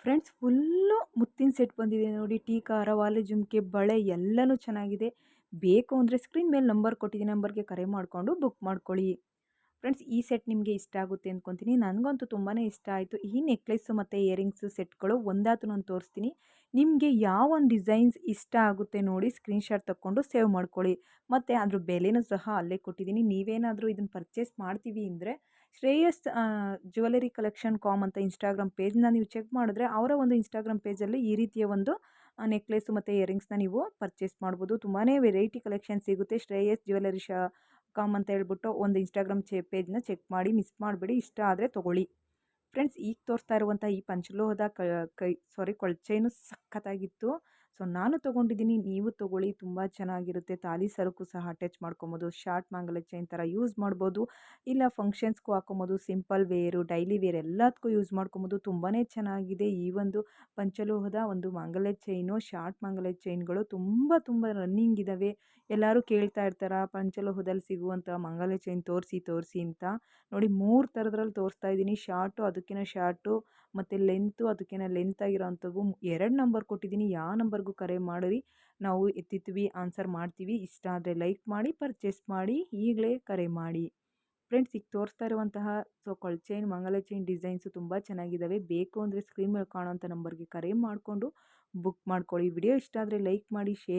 Friends full ಮುತ್ತಿನ set ಬಂದಿದೆ ನೋಡಿ. ಟೀಕ, ಅರವಾಲೆ, ಜುಮ್ಕೆ, ಬಳೆ ಎಲ್ಲನೂ ಚೆನ್ನಾಗಿದೆ. ಬೇಕು ಅಂದರೆ ಸ್ಕ್ರೀನ್ ಮೇಲೆ ನಂಬರ್ ಕೊಟ್ಟಿದ್ದೀನಿ, ನಂಬರ್ಗೆ ಕರೆ ಮಾಡಿಕೊಂಡು ಬುಕ್ ಮಾಡ್ಕೊಳ್ಳಿ. ಫ್ರೆಂಡ್ಸ್ ಈ ಸೆಟ್ ನಿಮಗೆ ಇಷ್ಟ ಆಗುತ್ತೆ ಅಂದ್ಕೊತೀನಿ. ನನಗಂತೂ ತುಂಬಾ ಇಷ್ಟ ಆಯಿತು. ಈ ನೆಕ್ಲೆಸ್ಸು ಮತ್ತು ಇಯರಿಂಗ್ಸು ಸೆಟ್ಗಳು ಒಂದಾತು ನಾನು ತೋರಿಸ್ತೀನಿ. ನಿಮಗೆ ಯಾವ ಒಂದು ಡಿಸೈನ್ಸ್ ಇಷ್ಟ ಆಗುತ್ತೆ ನೋಡಿ ಸ್ಕ್ರೀನ್‌ಶಾಟ್ ತಕ್ಕೊಂಡು ಸೇವ್ ಮಾಡ್ಕೊಳ್ಳಿ. ಮತ್ತು ಅದ್ರ ಬೆಲೆನೂ ಸಹ ಅಲ್ಲೇ ಕೊಟ್ಟಿದ್ದೀನಿ. ನೀವೇನಾದರೂ ಇದನ್ನು ಪರ್ಚೇಸ್ ಮಾಡ್ತೀವಿ ಅಂದರೆ ಶ್ರೇಯಸ್ ಜ್ಯುವೆಲರಿ ಕಲೆಕ್ಷನ್ ಕಾಮ್ ಅಂತ ಇನ್‌ಸ್ಟಾಗ್ರಾಮ್ ಪೇಜ್‌ನ ನೀವು ಚೆಕ್ ಮಾಡಿದ್ರೆ ಅವರ ಒಂದು ಇನ್‌ಸ್ಟಾಗ್ರಾಮ್ ಪೇಜಲ್ಲಿ ಈ ರೀತಿಯ ಒಂದು ನೆಕ್ಲೆಸ್ಸು ಮತ್ತು ಇಯರಿಂಗ್ಸ್‌ನ ನೀವು ಪರ್ಚೇಸ್ ಮಾಡ್ಬೋದು. ತುಂಬಾ ವೆರೈಟಿ ಕಲೆಕ್ಷನ್ ಸಿಗುತ್ತೆ. ಶ್ರೇಯಸ್ ಜ್ಯುವೆಲರಿ ಕಾಮ್ ಅಂತ ಹೇಳ್ಬಿಟ್ಟು ಒಂದು ಇನ್‌ಸ್ಟಾಗ್ರಾಮ್ ಪೇಜ್‌ನ ಚೆಕ್ ಮಾಡಿ ಮಿಸ್ ಮಾಡಬೇಡಿ. ಇಷ್ಟ ಆದರೆ ತೊಗೊಳ್ಳಿ. ಫ್ರೆಂಡ್ಸ್ ಈಗ ತೋರಿಸ್ತಾ ಇರುವಂಥ ಈ ಪಂಚಲೋಹದ ಕೊಳಚೈನು ಸಖತ್ತಾಗಿತ್ತು. ಸೊ ನಾನು ತೊಗೊಂಡಿದ್ದೀನಿ, ನೀವು ತೊಗೊಳ್ಳಿ, ತುಂಬ ಚೆನ್ನಾಗಿರುತ್ತೆ. ತಾಲಿ ಸರಕ್ಕೂ ಸಹ ಅಟ್ಯಾಚ್ ಮಾಡ್ಕೊಬೋದು. ಶಾರ್ಟ್ ಮಾಂಗಲ್ಯ ಚೈನ್ ಥರ ಯೂಸ್ ಮಾಡ್ಬೋದು, ಇಲ್ಲ ಫಂಕ್ಷನ್ಸ್ಗೂ ಹಾಕೊಬೋದು. ಸಿಂಪಲ್ ವೇರು, ಡೈಲಿ ವೇರ್ ಎಲ್ಲದಕ್ಕೂ ಯೂಸ್ ಮಾಡ್ಕೊಬೋದು. ತುಂಬಾ ಚೆನ್ನಾಗಿದೆ ಈ ಒಂದು ಪಂಚಲೋಹದ ಒಂದು ಮಾಂಗಲ್ಯ ಚೈನು. ಶಾರ್ಟ್ ಮಾಂಗಲ್ಯ ಚೈನ್ಗಳು ತುಂಬ ರನ್ನಿಂಗ್ ಇದ್ದಾವೆ. ಎಲ್ಲರೂ ಕೇಳ್ತಾ ಇರ್ತಾರೆ ಪಂಚಲೋಹದಲ್ಲಿ ಸಿಗುವಂಥ ಮಾಂಗಲ್ಯ ಚೈನ್ ತೋರಿಸಿ ಅಂತ. ನೋಡಿ 3 ಥರದ್ರಲ್ಲಿ ತೋರಿಸ್ತಾ ಇದ್ದೀನಿ. ಶಾರ್ಟು, ಅದಕ್ಕಿಂತ ಶಾರ್ಟು, ಮತ್ತು ಲೆಂತು, ಅದಕ್ಕಿಂತ ಲೆಂತ್ ಆಗಿರೋವಂಥವು 2 ನಂಬರ್ ಕೊಟ್ಟಿದ್ದೀನಿ. ಯಾವ ನಂಬರ್ಗೂ ಕರೆ ಮಾಡಿರಿ, ನಾವು ಎತ್ತಿತ್ತೀವಿ, ಆನ್ಸರ್ ಮಾಡ್ತೀವಿ. ಇಷ್ಟ ಆದರೆ ಲೈಕ್ ಮಾಡಿ, ಪರ್ಚೇಸ್ ಮಾಡಿ, ಈಗಲೇ ಕರೆ ಮಾಡಿ. ಫ್ರೆಂಡ್ಸ್ ಈಗ ತೋರಿಸ್ತಾ ಇರುವಂತಹ ಕೊಳಚೈನ್, ಮಾಂಗಲ್ಯ ಚೈನ್ ಡಿಸೈನ್ಸು ತುಂಬ ಚೆನ್ನಾಗಿದ್ದಾವೆ. ಬೇಕು ಅಂದರೆ ಸ್ಕ್ರೀನ್ ಮೇಲೆ ಕಾಣೋಂಥ ನಂಬರ್ಗೆ ಕರೆ ಮಾಡಿಕೊಂಡು ಬುಕ್ ಮಾಡ್ಕೊಳ್ಳಿ. ವಿಡಿಯೋ ಇಷ್ಟ ಆದರೆ ಲೈಕ್ ಮಾಡಿ, ಶೇರ್